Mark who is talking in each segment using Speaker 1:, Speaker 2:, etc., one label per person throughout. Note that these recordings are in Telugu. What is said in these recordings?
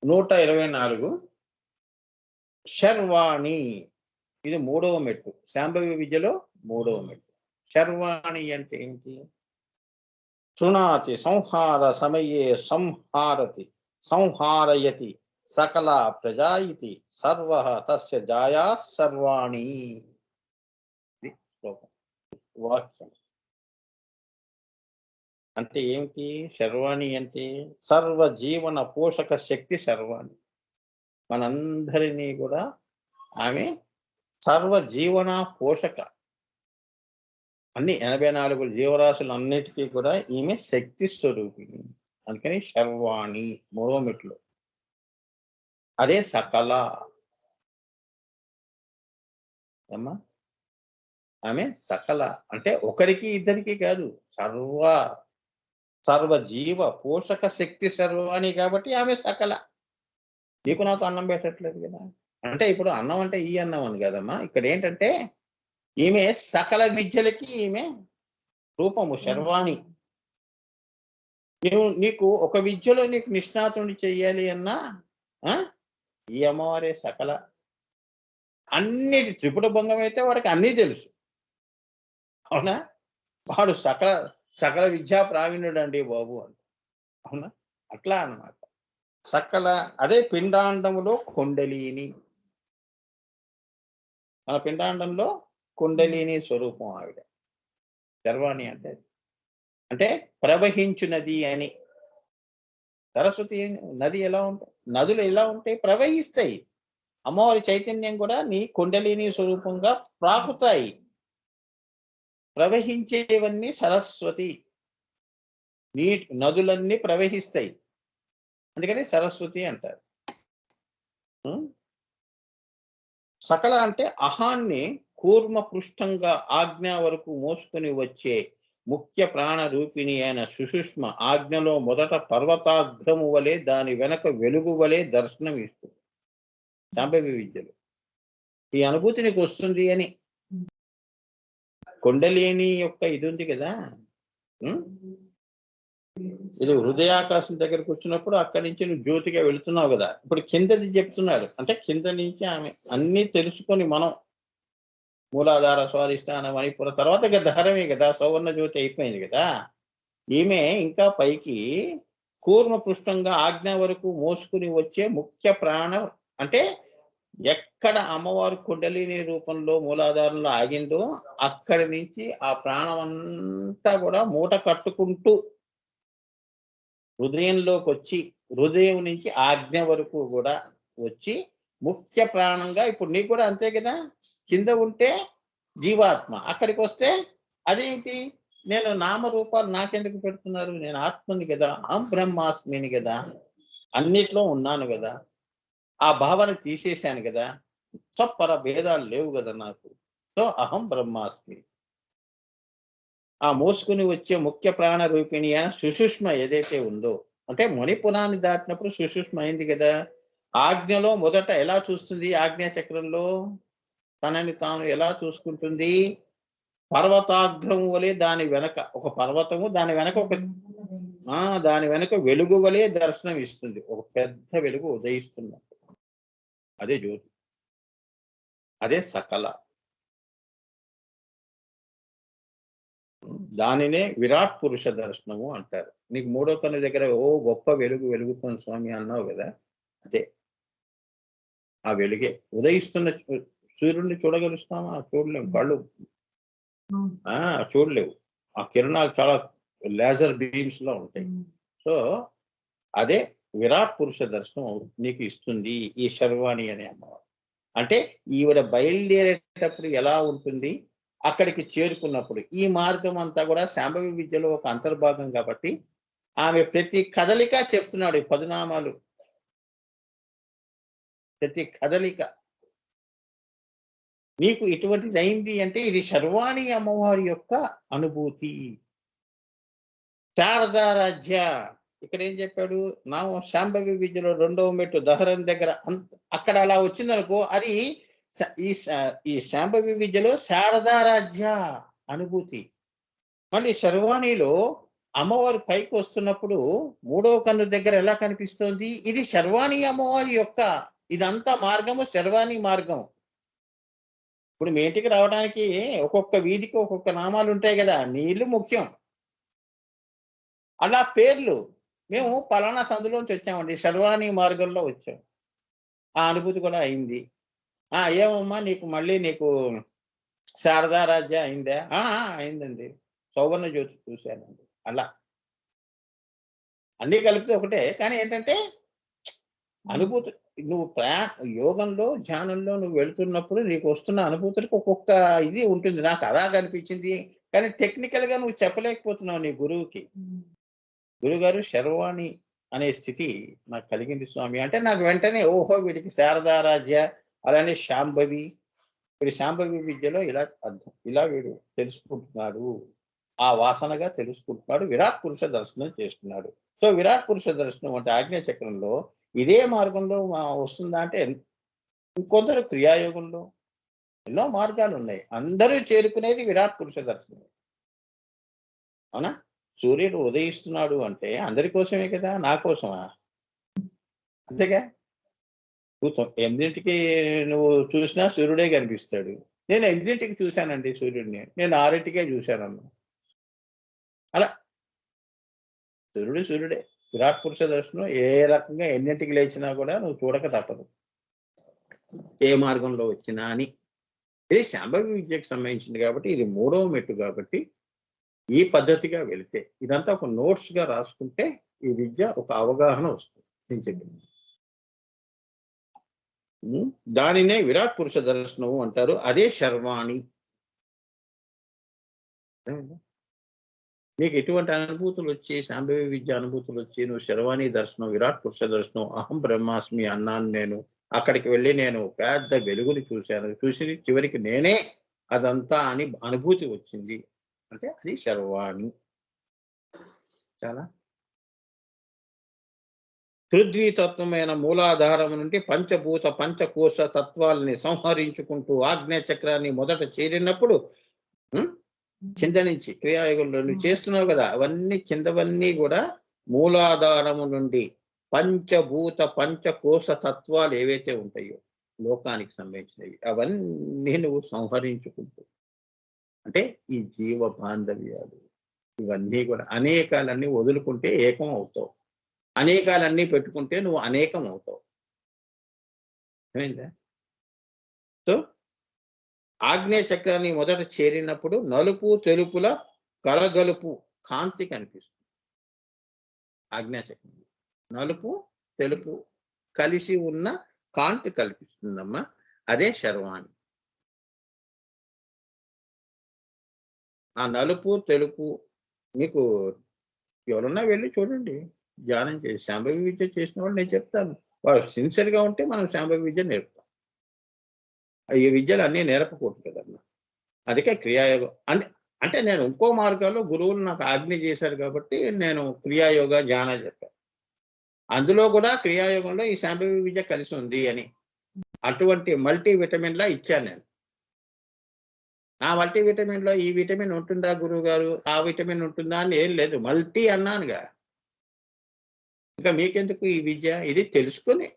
Speaker 1: 124 శర్వాణి, ఇది 3వ మెట్టు. శాంభవి విద్యలో 3వ మెట్టు. శర్వాణి అంటే ఏంటి? శృణాతి సంహార సమయే సంహారతి సంహారయతి సకల ప్రజాయితి సర్వ తస్య జాయా సర్వాణి. వాక్యం అంటే ఏమిటి? శర్వాణి అంటే సర్వ జీవన పోషక శక్తి శర్వాణి. మనందరినీ కూడా ఆమె సర్వ జీవన పోషక, అన్ని 84 జీవరాశులన్నిటికీ కూడా ఈమె శక్తి స్వరూపిణి. అందుకని శర్వాణి 3వ మెట్లు. అదే సకల అమ్మా, ఆమె సకల అంటే ఒకరికి ఇద్దరికి కాదు, సర్వ జీవ పోషక శక్తి సర్వాణి కాబట్టి ఆమె సకల. నీకు నాకు అన్నం పెట్టట్లేదు కదా అంటే, ఇప్పుడు అన్నం అంటే ఈ అన్నం అని కదమ్మా, ఇక్కడ ఏంటంటే ఈమె సకల విద్యలకి ఈమె రూపము శర్వాణి. నీకు ఒక విద్యలో నీకు నిష్ణాతుని చెయ్యాలి అన్నా ఈ అమ్మవారే సకల. అన్నిటి త్రిపుట భంగం అయితే వాడికి అన్నీ తెలుసు, అవునా? వాడు సకల విద్యా ప్రావీణ్యుడు అండి బాబు అని, అవునా? అట్లా అన్నమాట సకల. అదే పిండాండములో కుండలిని, మన పిండాండంలో కుండలిని స్వరూపం ఆవిడ. శర్వాణి అంటే ప్రవహించునది అని. సరస్వతి నది ఎలా ఉంటాయి? నదులు ఎలా ఉంటాయి? ప్రవహిస్తాయి. అమ్మవారి చైతన్యం కూడా నీ కుండలిని స్వరూపంగా ప్రాకుతాయి. ప్రవహించేవన్నీ సరస్వతి. నదులన్నీ ప్రవహిస్తాయి, అందుకని సరస్వతి అంటారు. సకల అంటే అహాన్ని కూర్మ పృష్ఠంగా ఆజ్ఞ వరకు మోసుకుని వచ్చే ముఖ్య ప్రాణ రూపిణి అయిన సుషుష్మ ఆజ్ఞలో మొదట పర్వతాగ్రము వలె, దాని వెనక వెలుగు వలె దర్శనం ఇస్తుంది శాంభవి విద్యలో. ఈ అనుభూతి నీకు వస్తుంది అని. కొండలేని యొక్క ఇది ఉంది కదా, ఇది హృదయాకాశం దగ్గరకు వచ్చినప్పుడు అక్కడి నుంచి నువ్వు జ్యోతిగా వెళుతున్నావు కదా. ఇప్పుడు కిందది చెప్తున్నాడు అంటే కింద నుంచి ఆమె అన్నీ తెలుసుకొని మనం మూలాధార స్వాధిష్టాన మణిపుర తర్వాత ధారమే కదా, సౌవర్ణ జ్యోతి అయిపోయింది కదా. ఈమె ఇంకా పైకి కూర్మ పృష్ఠంగా ఆజ్ఞ వరకు మోసుకుని వచ్చే ముఖ్య ప్రాణం అంటే ఎక్కడ అమ్మవారు కుండలిని రూపంలో మూలాధారంలో ఆగిందో అక్కడి నుంచి ఆ ప్రాణం అంతా కూడా మూట కట్టుకుంటూ హృదయంలోకి వచ్చి, హృదయం నుంచి ఆజ్ఞ వరకు కూడా వచ్చి ముఖ్య ప్రాణంగా. ఇప్పుడు నీకు కూడా అంతే కదా, కింద ఉంటే జీవాత్మ, అక్కడికి వస్తే అదేంటి? నేను నామరూపాలు నాకెందుకు పెడుతున్నారు? నేను ఆత్మని కదా, అహం బ్రహ్మాస్మిని కదా, అన్నిట్లో ఉన్నాను కదా, ఆ భావన తీసేశాను కదా, పర భేదాలు లేవు కదా నాకు. సో అహం బ్రహ్మాస్మి. ఆ మోసుకుని వచ్చే ముఖ్య ప్రాణ రూపిణి సుషుష్మ ఏదైతే ఉందో, అంటే మణిపురాన్ని దాటినప్పుడు సుషుష్మ అయింది కదా. ఆజ్ఞలో మొదట ఎలా చూస్తుంది? ఆజ్ఞా చక్రంలో తనని తాను ఎలా చూసుకుంటుంది? పర్వతాగ్రం వలె దాని వెనక ఒక పర్వతము, దాని వెనక దాని వెనక వెలుగు వలె దర్శనం ఇస్తుంది. ఒక పెద్ద వెలుగు ఉదయిస్తున్నట్టు. అదే జ్యోతి, అదే సకల. దానినే విరాట్ పురుష దర్శనము అంటారు. నీకు 3వ కన్ను దగ్గర ఓ గొప్ప వెలుగు వెలుగుతుంది స్వామి అన్నావు కదా, అదే ఆ వెలుగే. ఉదయిస్తున్న సూర్యుడిని చూడగలుస్తామా? చూడలేము, కళ్ళు చూడలేవు. ఆ కిరణాలు చాలా లేజర్ బీమ్స్ లో ఉంటాయి. సో అదే విరాట్ పురుష దర్శనం నీకు ఇస్తుంది ఈ శర్వాణి అనే అమ్మవారు. అంటే ఈవిడ బయలుదేరేటప్పుడు ఎలా ఉంటుంది, అక్కడికి చేరుకున్నప్పుడు ఈ మార్గం అంతా కూడా శాంభవి విద్యలో ఒక అంతర్భాగం కాబట్టి ఆమె ప్రతి కదలిక చెప్తున్నాడు. 10 నామాలు, ప్రతి కదలిక నీకు ఇటువంటిది అయింది అంటే ఇది శర్వాణి అమ్మవారి యొక్క అనుభూతి. శారదారాధ్య ఇక్కడ ఏం చెప్పాడు? నా శాంభవి విద్యలో 2వ మెట్టు దహరం దగ్గర అక్కడ అలా వచ్చిందనుకో, అది ఈ శాంభవి విద్యలో శారదారాధ్య అనుభూతి. మళ్ళీ శర్వాణిలో అమ్మవారు పైకి వస్తున్నప్పుడు మూడవ కన్ను దగ్గర ఎలా కనిపిస్తోంది? ఇది శర్వాణి అమ్మవారి యొక్క ఇదంతా మార్గము శర్వాణి మార్గం. ఇప్పుడు మీ ఇంటికి రావడానికి ఒక్కొక్క వీధికి ఒక్కొక్క నామాలు ఉంటాయి కదా, నీ ఇల్లు ముఖ్యం. అలా పేర్లు మేము పలానా సందులోంచి వచ్చామండి, శర్వాణి మార్గంలో వచ్చాం. ఆ అనుభూతి కూడా అయింది. ఏమమ్మా నీకు మళ్ళీ నీకు శారదా రాజ్య అయిందా? అయిందండి. సౌవర్ణ జ్యోతి చూశానండి. అలా అన్నీ కలిపితే ఒకటే. కానీ ఏంటంటే అనుభూతి నువ్వు యోగంలో, ధ్యానంలో నువ్వు వెళ్తున్నప్పుడు నీకు వస్తున్న అనుభూతులకు ఒక్కొక్క ఇది ఉంటుంది. నాకు అలా కనిపించింది. కానీ టెక్నికల్‌గా నువ్వు చెప్పలేకపోతున్నావు నీ గురువుకి. గురుగారు శర్వాణి అనే స్థితి నాకు కలిగింది స్వామి అంటే, నాకు వెంటనే ఓహో! వీడికి శారదారాధ్య, అలానే శాంభవి. వీడు శాంభవి విద్యలో ఇలా అర్థం. ఇలా వీడు తెలుసుకుంటున్నాడు. ఆ వాసనగా తెలుసుకుంటున్నాడు. విరాట్ పురుష దర్శనం చేస్తున్నాడు. సో, విరాట్ పురుష దర్శనం అంటే ఆజ్ఞా చక్రంలో ఇదే మార్గంలో వస్తుందా అంటే, ఇంకొందరు క్రియాయోగంలో ఎన్నో మార్గాలున్నాయి. అందరూ చేరుకునేది విరాట్ పురుష దర్శనం. అవునా? సూర్యుడు ఉదయిస్తున్నాడు అంటే అందరి కోసమే కదా, నా కోసమా? అంతేగా. నువ్వు 8కి నువ్వు చూసినా సూర్యుడే కనిపిస్తాడు. నేను 8కి చూశానండి సూర్యుడిని. నేను 6కే చూశానమ్మా. అలా సూర్యుడు సూర్యుడే. విరాట్ పురుష దర్శనం ఏ రకంగా ఎన్నింటికి లేచినా కూడా నువ్వు చూడక తప్పదు. ఏ మార్గంలో వచ్చినా అని. ఇది శాంభవి విద్యకు సంబంధించింది కాబట్టి, ఇది మూడవ మెట్టు కాబట్టి, ఈ పద్ధతిగా వెళితే ఇదంతా ఒక నోట్స్‌గా రాసుకుంటే ఈ విద్య ఒక అవగాహన వస్తుంది. నేను చెప్పింది. దానినే విరాట్ పురుష దర్శనం అంటారు. అదే శర్వాణి. నీకు ఎటువంటి అనుభూతులు వచ్చి, శాంభవి విద్య అనుభూతులు వచ్చి, నువ్వు శర్వాణి దర్శనం, విరాట్ పురుష దర్శనం, అహం బ్రహ్మాస్మి అన్నాను నేను. అక్కడికి వెళ్ళి నేను పెద్ద వెలుగుని చూశాను. చూసి చివరికి నేనే అదంతా అని అనుభూతి వచ్చింది. అంటే అది శర్వాణి. చాలా పృథ్వీతత్వమైన మూలాధారం నుండి పంచభూత పంచకోశ తత్వాలని సంహరించుకుంటూ ఆగ్నేయ చక్రాన్ని మొదట చేరినప్పుడు కింద నుంచి క్రియాయోగంలో నువ్వు చేస్తున్నావు కదా, అవన్నీ కిందవన్నీ కూడా మూలాధారము నుండి పంచభూత పంచకోశ తత్వాలు ఏవైతే ఉంటాయో లోకానికి సంబంధించినవి అవన్నీ నువ్వు సంహరించుకుంటూ, అంటే ఈ జీవ బాంధవ్యాలు ఇవన్నీ కూడా అనేకాలన్నీ వదులుకుంటే ఏకం అవుతావు. అనేకాలన్నీ పెట్టుకుంటే నువ్వు అనేకం అవుతావు. ఏమైందా? సో ఆగ్నేయ చక్రాన్ని మొదట చేరినప్పుడు నలుపు తెలుపుల కలగలుపు కాంతి కనిపిస్తుంది. ఆగ్నేయ చక్రం నలుపు తెలుపు కలిసి ఉన్న కాంతి కల్పిస్తుందమ్మా. అదే శర్వాణి. ఆ నలుపు తెలుపు మీకు ఎవరన్నా వెళ్ళి చూడండి, ధ్యానం చేసి శాంభవి విద్య చేసిన వాళ్ళు నేను చెప్తాను. వాడు సిన్సియర్‌గా ఉంటే మనం శాంభవి విద్య నేర్పుతాం. ఈ విద్యలు అన్నీ నేర్పకూడదు కదమ్మా. అందుకే క్రియాయోగం అంటే నేను ఇంకో మార్గాల్లో గురువులు నాకు ఆజ్ఞ చేశారు కాబట్టి నేను క్రియాయోగ, ధ్యాన చెప్పాను. అందులో కూడా క్రియాయోగంలో ఈ శాంభవి విద్య కలిసి ఉంది అని. అటువంటి మల్టీ విటమిన్‌లా ఇచ్చాను నేను. ఆ మల్టీ విటమిన్‌లో ఈ విటమిన్ ఉంటుందా గురువుగారు? ఆ విటమిన్ ఉంటుందా అని ఏం లేదు. మల్టీ అన్నానుగా. ఇంకా మీకెందుకు ఈ విద్య? ఇది తెలుసుకొని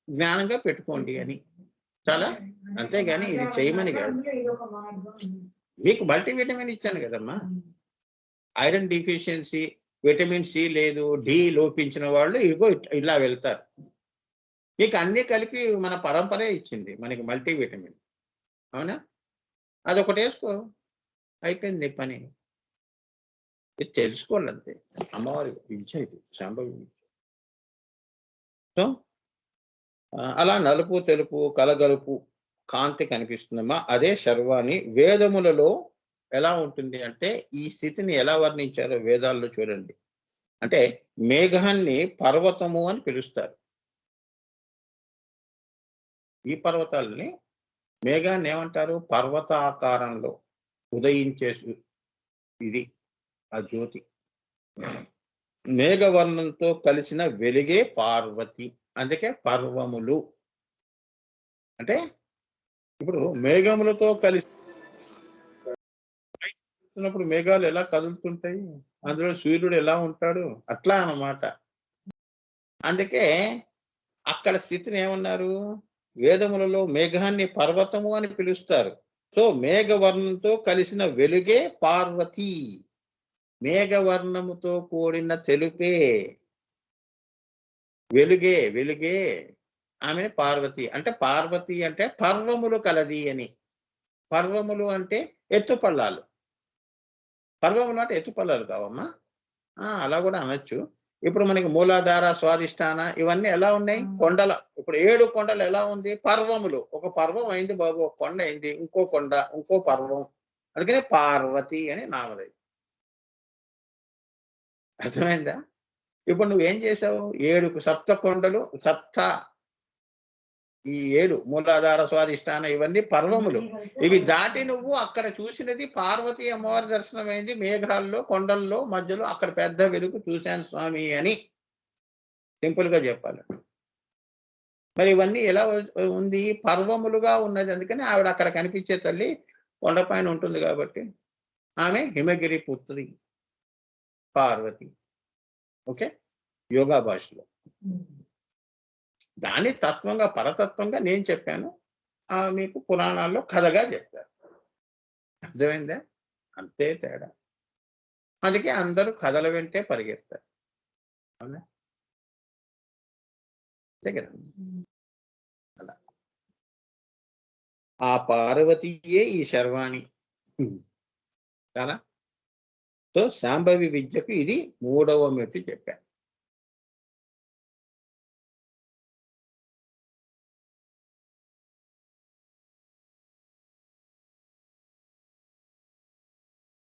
Speaker 1: జ్ఞానంగా పెట్టుకోండి అని. చాలా అంతేగాని ఇది చేయమని కాదు. మీకు మల్టీ విటమిన్ ఇచ్చాను కదమ్మా. ఐరన్ డెఫిషియన్సీ, విటమిన్ సి లేదు, డి లోపించిన వాళ్ళు ఇగో ఇలా వెళ్తారు. మీకు అన్నీ కలిపి మన పరంపరే ఇచ్చింది మనకి మల్టీ విటమిన్. అవునా? అదొకటేసుకో, అయిపోయింది నీ పని. ఇది తెలుసుకోవాలంతే. అమ్మవారి విద్య ఇది, శాంభవి విద్య. సో అలా నలుపు తెలుపు కలగలుపు కాంతి కనిపిస్తుందమ్మా. అదే శర్వాణి. వేదములలో ఎలా ఉంటుంది అంటే, ఈ స్థితిని ఎలా వర్ణించారో వేదాల్లో చూడండి. అంటే మేఘాన్ని పర్వతము అని పిలుస్తారు. ఈ పర్వతాలని మేఘాన్ని ఏమంటారు? పర్వతాకారంలో ఉదయించే ఇది ఆ జ్యోతి. మేఘవర్ణంతో కలిసిన వెలిగే పార్వతి. అందుకే పర్వములు. అంటే ఇప్పుడు మేఘములతో కలిసి మేఘాలు ఎలా కదులుతుంటాయి? అందులో సూర్యుడు ఎలా ఉంటాడు అట్లా అన్నమాట. అందుకే అక్కడ స్థితిని ఏమన్నారు, వేదములలో మేఘాన్ని పర్వతము అని పిలుస్తారు. సో మేఘవర్ణంతో కలిసిన వెలుగే పార్వతి. మేఘవర్ణముతో కూడిన తెలుపే వెలుగే వెలుగే ఆమె పార్వతి. అంటే పార్వతి అంటే పర్వములు కలది అని. పర్వములు అంటే ఎత్తుపల్లాలు. పర్వములు అంటే ఎత్తుపల్లాలు కావమ్మా. అలా కూడా అనొచ్చు. ఇప్పుడు మనకి మూలాధార, స్వాధిష్టాన ఇవన్నీ ఎలా ఉన్నాయి, కొండల. ఇప్పుడు 7 కొండలు ఎలా ఉంది, పర్వములు. ఒక పర్వం అయింది బాబు, ఒక కొండ అయింది, ఇంకో కొండ, ఇంకో పర్వం. అందుకనే పార్వతి అని నామధేయం. అర్థమైందా? ఇప్పుడు నువ్వేం చేసావు, 7 సప్త కొండలు, ఈ 7 మూలాధార, స్వాధిష్టాన ఇవన్నీ పర్వములు. ఇవి దాటి నువ్వు అక్కడ చూసినది పార్వతీ అమ్మవారి దర్శనమైంది. మేఘాల్లో, కొండల్లో మధ్యలో అక్కడ పెద్ద వెలుగు చూశాను స్వామి అని సింపుల్ గా చెప్పాలి. మరి ఇవన్నీ ఎలా ఉంది, పర్వములుగా ఉన్నది. అందుకని ఆవిడ అక్కడ కనిపించే తల్లి కొండపైన ఉంటుంది కాబట్టి ఆమె హిమగిరి పుత్రి పార్వతి. ఓకే, యోగా భాషలో. దాన్ని తత్వంగా, పరతత్వంగా నేను చెప్పాను, మీకు పురాణాల్లో కథగా చెప్పారు. అర్థమైందా? అంతే తేడా. అందుకే అందరూ కథల వెంటే పరిగెత్తారు. అవునా? అంతే కదా. అలా ఆ పార్వతీయే ఈ శర్వాణి కదా. సో శాంభవి విద్యకు ఇది 3వ మెట్టు చెప్పారు.